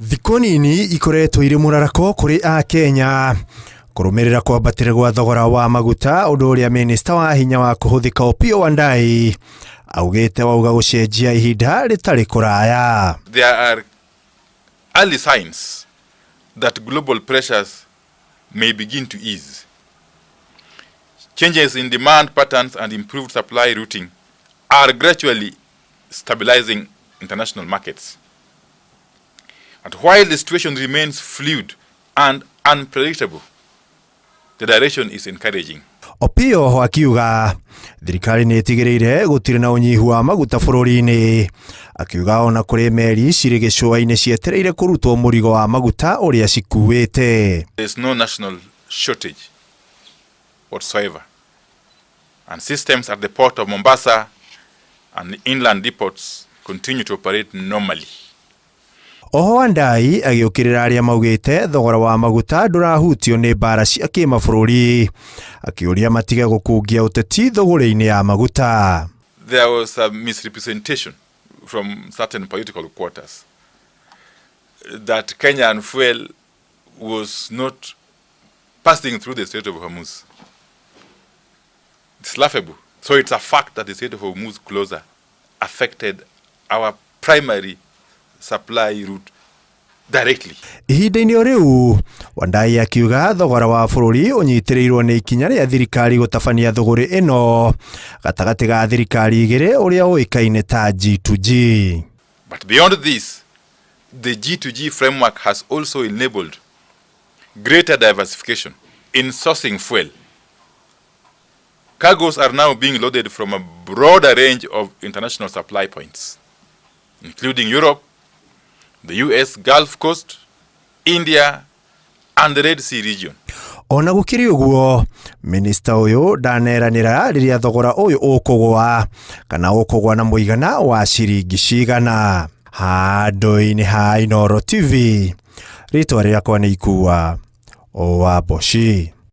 Thikũ nini ikoretwo irĩ mũrarako kũrĩ a Kenya kũrũmĩrĩra kwambatĩra gwa thogora wa maguta, ũndũ ũrĩa minista wa hinya wa kũhũthĩka Opiyo Wandayi augĩte wauga gũcenjia ihinda rĩtarĩ kũraya. There are early signs that global pressures may begin to ease. Changes in demand patterns and improved supply routing are gradually stabilizing international markets. And while the situation remains fluid and unpredictable, the direction is encouraging. Opiyo akiuga thirikari nĩ ĩtigĩrĩire gũtirĩ na ũnyihu wa maguta bũrũri-inĩ, akiuga ona kũrĩ meri cirĩ gĩcũa-inĩ cietereire kũrutwo mũrigo wa maguta ũrĩa cikuĩte. There is no national shortage whatsoever, and systems at the port of Mombasa and the inland depots continue to operate normally. Oho Wandayi agĩũkĩrĩra arĩa maugĩte thogora wa maguta ndũrahutio nĩ mbara cia kĩmabũrũri, akĩũria matige gũkũngia ũteti thogora-inĩ ya maguta. There was a misrepresentation from certain political quarters that Kenyan fuel was not passing through the Strait of Hormuz. It's laughable. So it's a fact that the Strait of Hormuz closure affected our primary supply route directly. Ihinda-inĩ o rĩu Wandayi akiuga thogora wa bũrũri ũnyitĩrĩirwo nĩ ikinya rĩa thirikari gũtabania thogora ĩno gatagatĩ ga thirikari igĩrĩ ũrĩa ũĩkaine ta G2G. But beyond this, the G2G framework has also enabled greater diversification in sourcing fuel. Cargoes are now being loaded from a broader range of international supply points, including Europe, the US Gulf Coast, India, and the Red Sea region. Ona gũkĩrĩ ũguo, minista ũyũ ndaneranĩra rĩrĩa thogora ũyũ ũkũgwa kana ũkũgwa na mũigana wa ciringi cigana. Handũ-inĩ ha Inooro TV, rĩtwa rĩakwa nĩ Ikuua Wandayi.